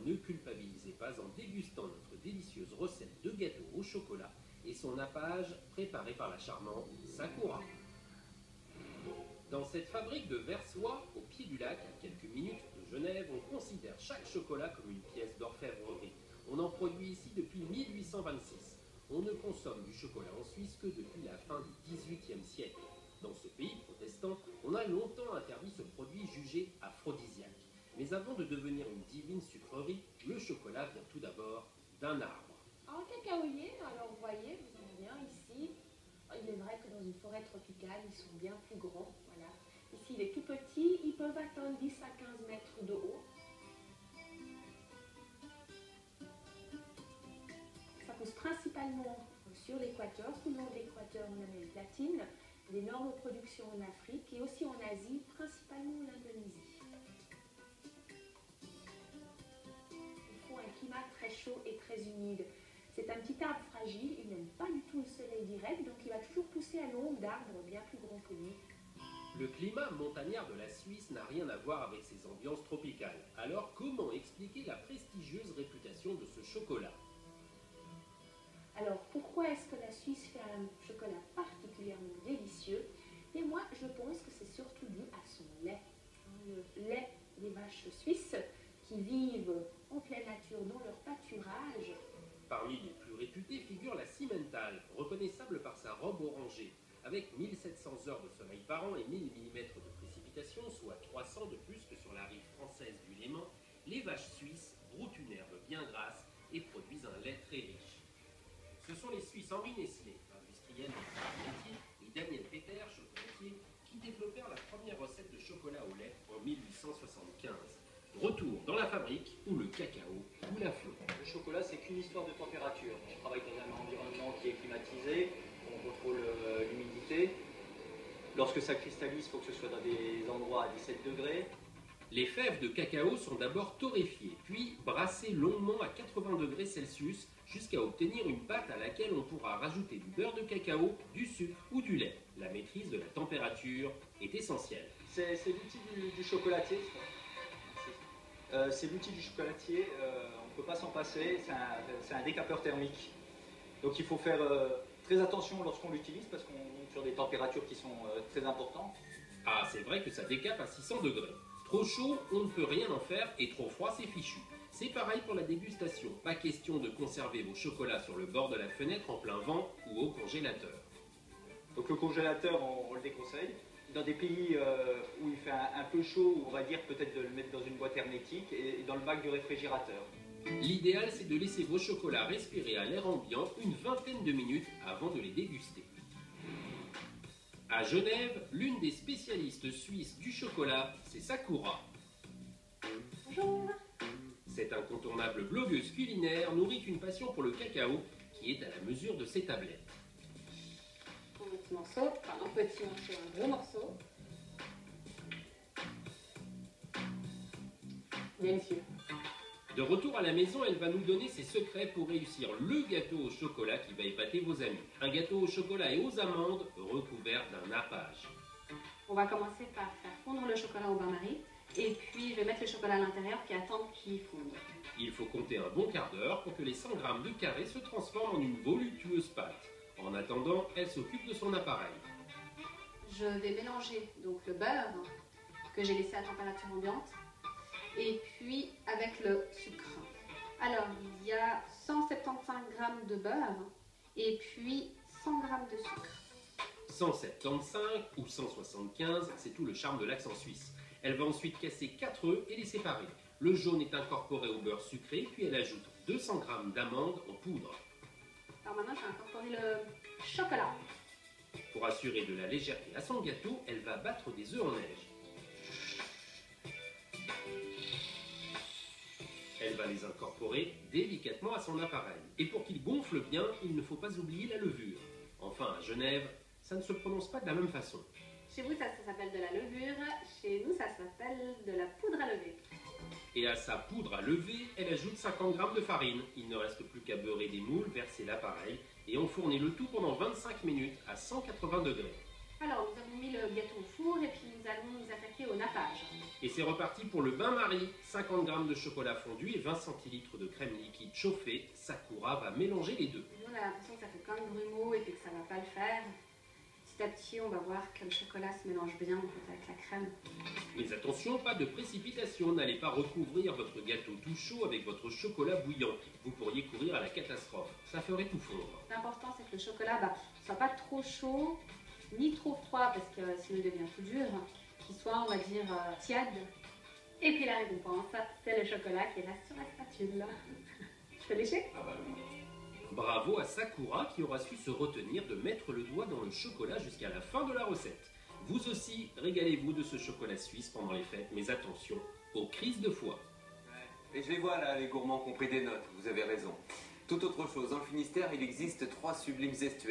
ne culpabilisez pas en dégustant notre délicieuse recette de gâteau au chocolat et son nappage préparé par la charmante Sakura. Dans cette fabrique de Versoix, au pied du lac, à quelques minutes de Genève, on considère chaque chocolat comme une pièce d'orfèvrerie. On en produit ici depuis 1826. On ne consomme du chocolat en Suisse que depuis la fin du XVIIIe siècle. Dans ce pays protestant, on a longtemps interdit ce produit jugé aphrodisiaque. Mais avant de devenir une divine sucrerie, le chocolat vient tout d'abord d'un arbre. En cacaoyer, alors vous voyez, vous en bien ici. Il est vrai que dans une forêt tropicale, ils sont bien plus grands. Voilà. Ici, il est tout petit, ils peuvent atteindre 10 à 15 mètres de haut. Ça pousse principalement sur l'équateur, sous le long de l'équateur en Amérique latine, d'énormes productions en Afrique et aussi en Asie, principalement en Indonésie. Il faut un climat très chaud et très humide. C'est un petit arbre fragile, il n'aime pas du tout le soleil direct, donc il va toujours pousser à l'ombre d'arbres bien plus grands que lui. Le climat montagnard de la Suisse n'a rien à voir avec ses ambiances tropicales. Alors comment expliquer la prestigieuse réputation de ce chocolat? Alors pourquoi est-ce que la Suisse fait un chocolat particulièrement délicieux? Et moi je pense que c'est surtout dû à son lait. Le lait des vaches suisses qui vivent en pleine nature dans leur pâturage. Parmi les plus réputées figure la Simmental, reconnaissable par sa robe orangée. Avec 1700 heures de soleil par an et 1000 mm de précipitation, soit 300 de plus que sur la rive française du Léman, les vaches suisses broutent une herbe bien grasse et produisent un lait très riche. Ce sont les Suisses Henri Nestlé, industriel de métier, et Daniel Peter, chocolatier, qui développèrent la première recette de chocolat au lait en 1875. Retour dans la fabrique où le cacao coule à flot. Le chocolat, c'est qu'une histoire de température. On travaille dans un environnement qui est climatisé, on contrôle l'humidité. Lorsque ça cristallise, il faut que ce soit dans des endroits à 17 degrés. Les fèves de cacao sont d'abord torréfiées, puis brassées longuement à 80 degrés Celsius jusqu'à obtenir une pâte à laquelle on pourra rajouter du beurre de cacao, du sucre ou du lait. La maîtrise de la température est essentielle. C'est l'outil du chocolatier. C'est l'outil du chocolatier, on ne peut pas s'en passer, c'est un décapeur thermique. Donc il faut faire très attention lorsqu'on l'utilise parce qu'on monte sur des températures qui sont très importantes. Ah, c'est vrai que ça décape à 600 degrés. Trop chaud, on ne peut rien en faire et trop froid, c'est fichu. C'est pareil pour la dégustation. Pas question de conserver vos chocolats sur le bord de la fenêtre en plein vent ou au congélateur. Donc le congélateur, on le déconseille. Dans des pays où il fait un peu chaud, on va dire peut-être de le mettre dans une boîte hermétique et dans le bac du réfrigérateur. L'idéal, c'est de laisser vos chocolats respirer à l'air ambiant une vingtaine de minutes avant de les déguster. À Genève, l'une des spécialistes suisses du chocolat, c'est Sakura. Bonjour. Cette incontournable blogueuse culinaire nourrit une passion pour le cacao qui est à la mesure de ses tablettes. Un petit morceau, enfin un petit morceau, un gros morceau. Délicieux. De retour à la maison, elle va nous donner ses secrets pour réussir le gâteau au chocolat qui va épater vos amis. Un gâteau au chocolat et aux amandes recouvert d'un nappage. On va commencer par faire fondre le chocolat au bain-marie. Et puis je vais mettre le chocolat à l'intérieur puis attendre qu'il fonde. Il faut compter un bon quart d'heure pour que les 100 g de carré se transforment en une voluptueuse pâte. En attendant, elle s'occupe de son appareil. Je vais mélanger donc le beurre que j'ai laissé à température ambiante et puis avec le sucre. Alors il y a 175 g de beurre et puis 100 g de sucre. 175 ou 175, c'est tout le charme de l'accent suisse. Elle va ensuite casser 4 œufs et les séparer. Le jaune est incorporé au beurre sucré, puis elle ajoute 200 g d'amandes en poudre. Alors maintenant, je vais incorporer le chocolat. Pour assurer de la légèreté à son gâteau, elle va battre des œufs en neige. Elle va les incorporer délicatement à son appareil. Et pour qu'il gonfle bien, il ne faut pas oublier la levure. Enfin, à Genève, ça ne se prononce pas de la même façon. Chez vous, ça s'appelle de la levure. Chez nous, ça s'appelle de la poudre à lever. Et à sa poudre à lever, elle ajoute 50 g de farine. Il ne reste plus qu'à beurrer des moules, verser l'appareil et enfourner le tout pendant 25 minutes à 180 degrés. Alors, nous avons mis le gâteau au four et puis nous allons nous attaquer au nappage. Et c'est reparti pour le bain-marie. 50 g de chocolat fondu et 20 centilitres de crème liquide chauffée. Sakura va mélanger les deux. Nous, on a l'impression que ça fait plein de grumeaux et puis que ça ne va pas le faire. Petit à petit, on va voir que le chocolat se mélange bien en fait, avec la crème. Mais attention, pas de précipitation. N'allez pas recouvrir votre gâteau tout chaud avec votre chocolat bouillant. Vous pourriez courir à la catastrophe. Ça ferait tout fondre. L'important, c'est que le chocolat ne soit pas trop chaud, ni trop froid, parce que sinon il devient tout dur. Qu'il soit, on va dire, tiède. Et puis la récompense, c'est le chocolat qui reste sur la spatule. Je peux lécher? Bravo à Sakura qui aura su se retenir de mettre le doigt dans le chocolat jusqu'à la fin de la recette. Vous aussi, régalez-vous de ce chocolat suisse pendant les fêtes, mais attention aux crises de foie. Et je les vois là, les gourmands qui ont pris des notes, vous avez raison. Tout autre chose, dans le Finistère, il existe 3 sublimes estuaires.